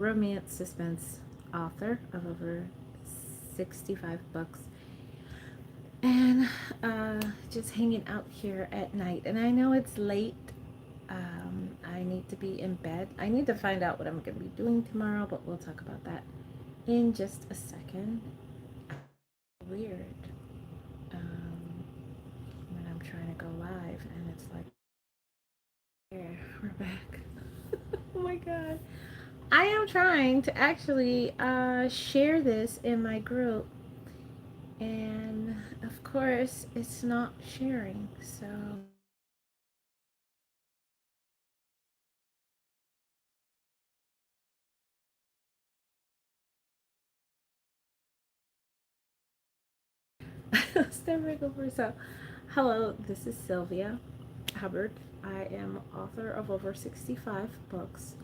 romance suspense author of over 65 books, and just hanging out here at night. And I know it's late. I need to be in bed. I need to find out what I'm going to be doing tomorrow, but we'll talk about that in just a second. Weird. When I'm trying to go live, and it's like, here, we're back. Oh my god. I am trying to actually share this in my group, and of course, it's not sharing. So, step back over. So, hello, this is Sylvia Hubbard. I am author of over 65 books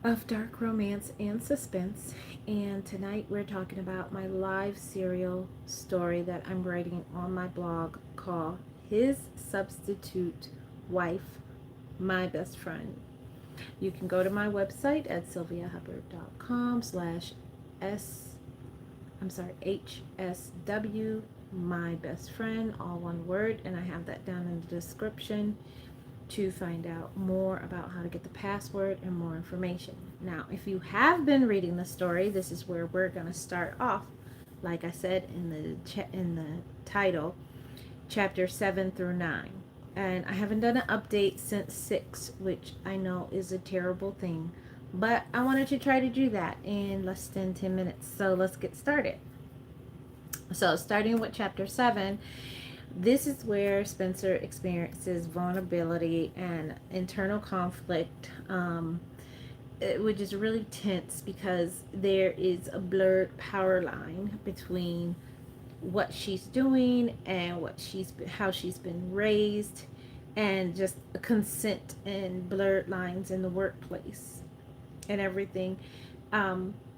of dark romance and suspense. And tonight we're talking about my live serial story that I'm writing on my blog called His Substitute Wife, My Best Friend. You can go to my website at sylviahubbard.com slash s HSW, my best friend, all one word, and I have that down in the description to find out more about how to get the password and more information. Now, if you have been reading the story, this is where we're going to start off. Like I said in the title, chapter 7 through 9. And I haven't done an update since 6, which I know is a terrible thing, but I wanted to try to do that in less than 10 minutes. So let's get started. So, starting with chapter 7, this is where Spencer experiences vulnerability and internal conflict, which is really tense because there is a blurred power line between what she's doing and how she's been raised, and just consent and blurred lines in the workplace and everything.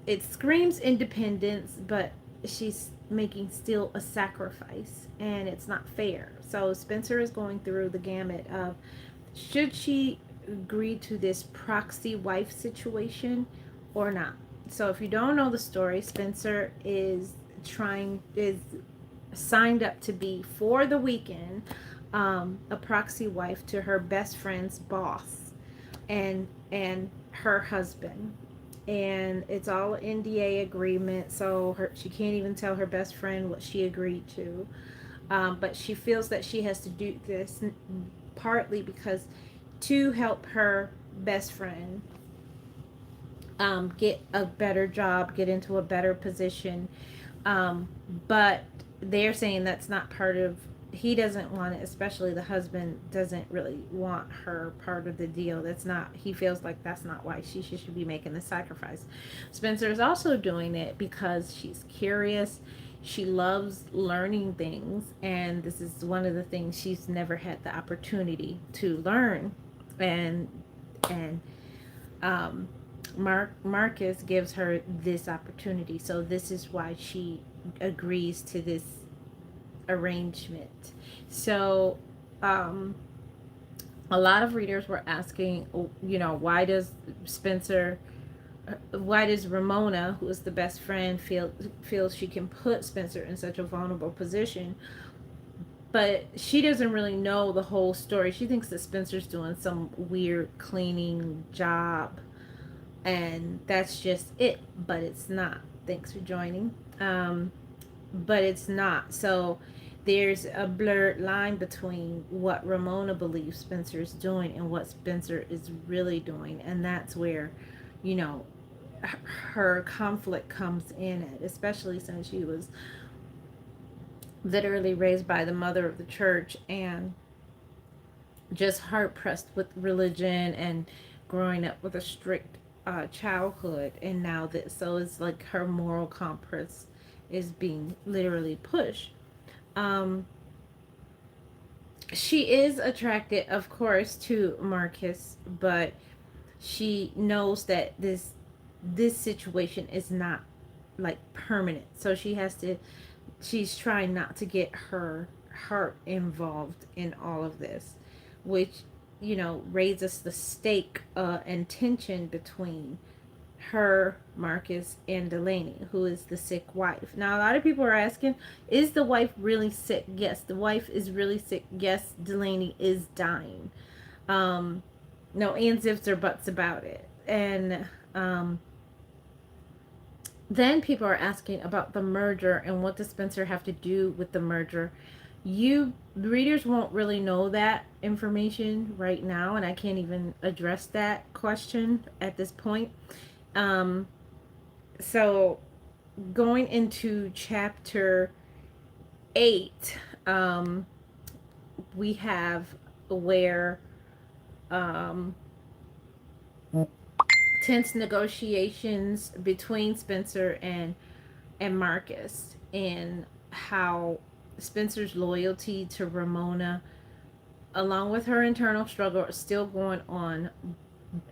It screams independence, but she's making still a sacrifice, and it's not fair. So Spencer is going through the gamut of, should she agree to this proxy wife situation or not. So if you don't know the story, Spencer is signed up to be, for the weekend, a proxy wife to her best friend's boss and her husband. And it's all NDA agreement, so she can't even tell her best friend what she agreed to. But she feels that she has to do this partly because to help her best friend get a better job, get into a better position. But they're saying that's not part of, he doesn't want it, especially the husband doesn't really want her part of the deal. That's not, he feels like that's not why she should be making the sacrifice. Spencer is also doing it because she's curious. She loves learning things, and this is one of the things she's never had the opportunity to learn. And um Marcus gives her this opportunity. So this is why she agrees to this arrangement. So a lot of readers were asking, Spencer why does Ramona, who is the best friend, feels she can put Spencer in such a vulnerable position? But she doesn't really know the whole story. She thinks that Spencer's doing some weird cleaning job, and that's just it. But it's not. Thanks for joining. But it's not. So there's a blurred line between what Ramona believes Spencer's doing and what Spencer is really doing, and that's where, you know, her conflict comes in it, especially since she was literally raised by the mother of the church and just hard pressed with religion and growing up with a strict childhood. And now that, so it's like her moral compass is being literally pushed. um she is attracted, of course, to Marcus, but she knows that this situation is not like permanent, so she's trying not to get her heart involved in all of this, which raises the stake and tension between her, Marcus, and Delaney, who is the sick wife. Now, a lot of people are asking, is the wife really sick? Yes, the wife is really sick. Yes, Delaney is dying. Um, no ands, ifs, or buts about it. And then people are asking about the merger and what does Spencer have to do with the merger. You readers won't really know that information right now, and I can't even address that question at this point. Um, so going into chapter 8, we have where um, tense negotiations between Spencer and Marcus, and how Spencer's loyalty to Ramona, along with her internal struggle, are still going on.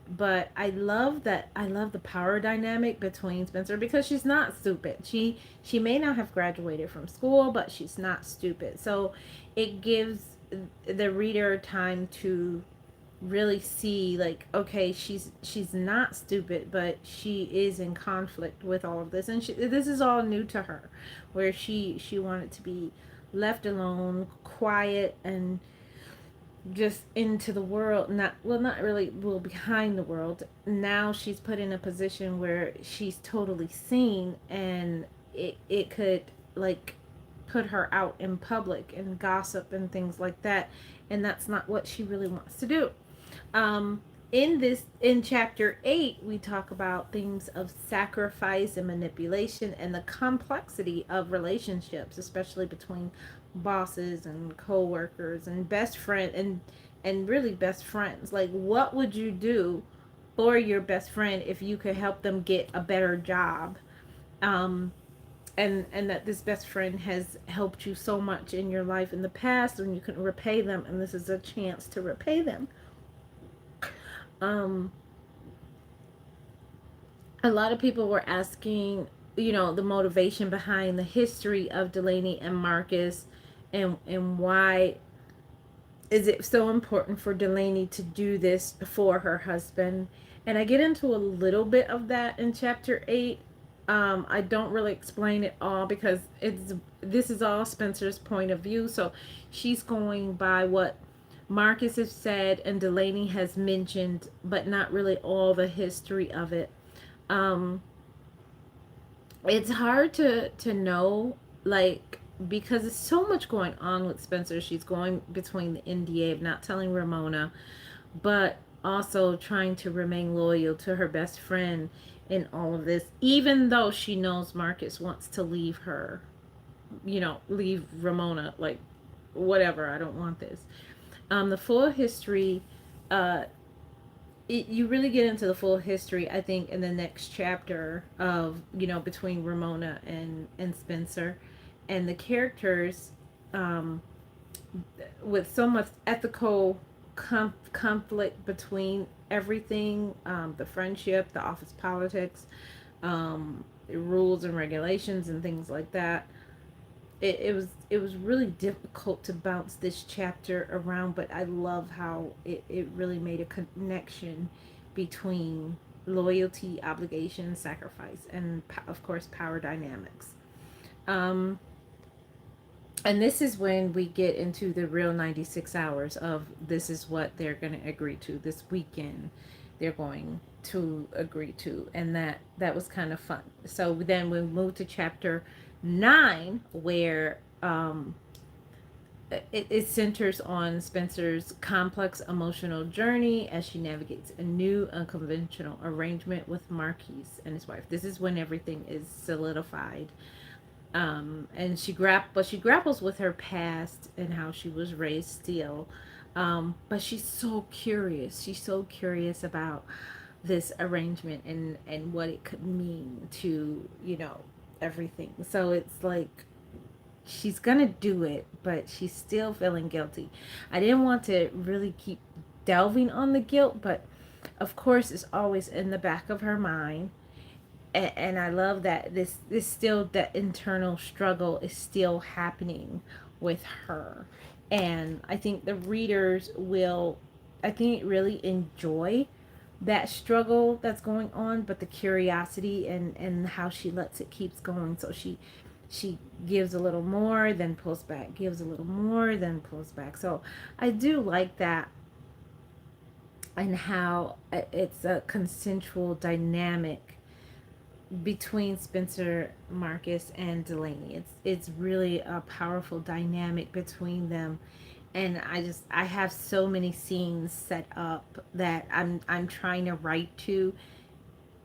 But I love that. I love the power dynamic between Spencer, because she's not stupid. She may not have graduated from school, but she's not stupid. So it gives the reader time to really see, like, okay, she's not stupid, but she is in conflict with all of this, and this is all new to her, where she wanted to be left alone, quiet, and just into the world, not really, well, behind the world. Now she's put in a position where she's totally seen, and it could, like, put her out in public and gossip and things like that, and that's not what she really wants to do. um in chapter 8, we talk about themes of sacrifice and manipulation and the complexity of relationships, especially between bosses and co-workers and best friend, and really best friends. Like, what would you do for your best friend if you could help them get a better job? Um and that this best friend has helped you so much in your life in the past, and you couldn't repay them, and this is a chance to repay them. um a lot of people were asking, the motivation behind the history of Delaney and Marcus, and why is it so important for Delaney to do this for her husband. And I get into a little bit of that in chapter 8. I don't really explain it all, because this is all Spencer's point of view, so she's going by what Marcus has said and Delaney has mentioned, but not really all the history of it. um it's hard to know, like, because there's so much going on with Spencer. She's going between the NDA of not telling Ramona, but also trying to remain loyal to her best friend in all of this, even though she knows Marcus wants to leave her, leave Ramona, like, whatever, I don't want this. The full history, uh you really get into the full history, I think, in the next chapter of, between Ramona and Spencer, and the characters, um, with so much ethical conflict between everything, the friendship, the office politics, rules and regulations and things like that. It was really difficult to bounce this chapter around, but I love how it really made a connection between loyalty, obligation, sacrifice, and of course power dynamics. um and this is when we get into the real 96 hours of, this is what they're going to agree to this weekend. They're going to agree to, and that was kind of fun. So then we move to chapter 9, where it centers on Spencer's complex emotional journey as she navigates a new unconventional arrangement with Marquis and his wife. This is when everything is solidified. And she grapples with her past and how she was raised still. But she's so curious. She's so curious about this arrangement and what it could mean to, everything. So it's like she's gonna do it, but she's still feeling guilty. I didn't want to really keep delving on the guilt, but of course it's always in the back of her mind. And I love that this still, that internal struggle is still happening with her. And I think the readers will, I think, really enjoy that struggle that's going on, but the curiosity and how she lets it keeps going. So she gives a little more, then pulls back, gives a little more, then pulls back. So I do like that, and how it's a consensual dynamic between Spencer, Marcus, and Delaney. It's really a powerful dynamic between them, and I have so many scenes set up that I'm trying to write to,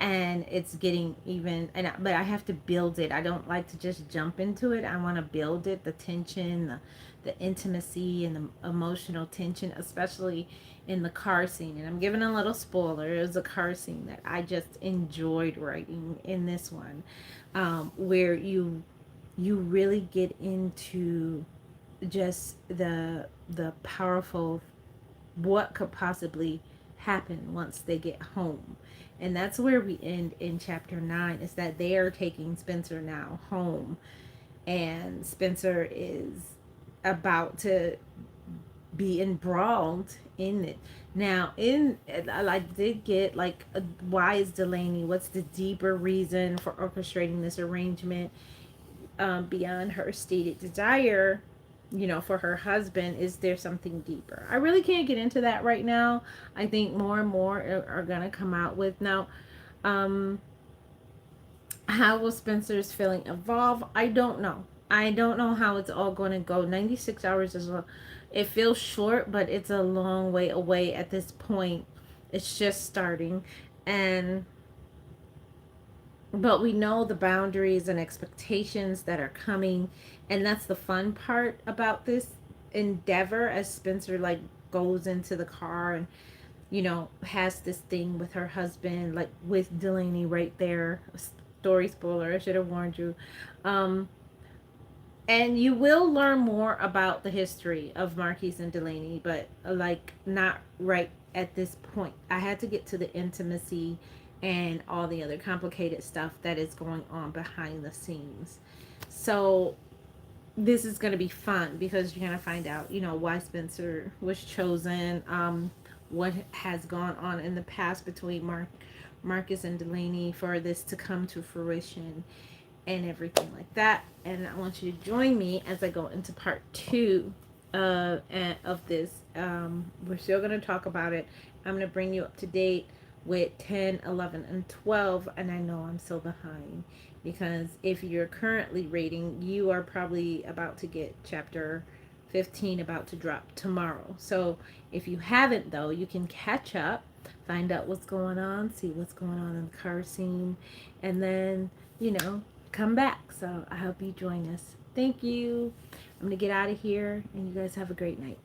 and it's getting even, but I have to build it. I don't like to just jump into it. I want to build it, the tension, the intimacy, and the emotional tension, especially in the car scene. And I'm giving a little spoiler. It was a car scene that I just enjoyed writing in this one, where you really get into just the powerful, what could possibly happen once they get home. And that's where we end in chapter 9, is that they are taking Spencer now home, and Spencer is about to be embroiled in it. Now, I did get like, why is Delaney, what's the deeper reason for orchestrating this arrangement, beyond her stated desire, for her husband? Is there something deeper? I really can't get into that right now. I think more and more are gonna come out with now. Um, how will Spencer's feeling evolve? I don't know. I don't know how it's all going to go. 96 hours is it feels short, but it's a long way away at this point. It's just starting, and but we know the boundaries and expectations that are coming, and that's the fun part about this endeavor, as Spencer like goes into the car and has this thing with her husband, like with Delaney right there. Story spoiler, I should have warned you. um and you will learn more about the history of Marquise and Delaney, but like not right at this point. I had to get to the intimacy and all the other complicated stuff that is going on behind the scenes. So this is going to be fun, because you're going to find out, why Spencer was chosen, what has gone on in the past between Marcus and Delaney for this to come to fruition, and everything like that. And I want you to join me as I go into part 2 of this. We're still going to talk about it. I'm going to bring you up to date with 10, 11, and 12. And I know I'm so behind, because if you're currently reading, you are probably about to get chapter 15 about to drop tomorrow. So if you haven't, though, you can catch up, find out what's going on, see what's going on in the car scene, and then, come back. So I hope you join us. Thank you. I'm going to get out of here, and you guys have a great night.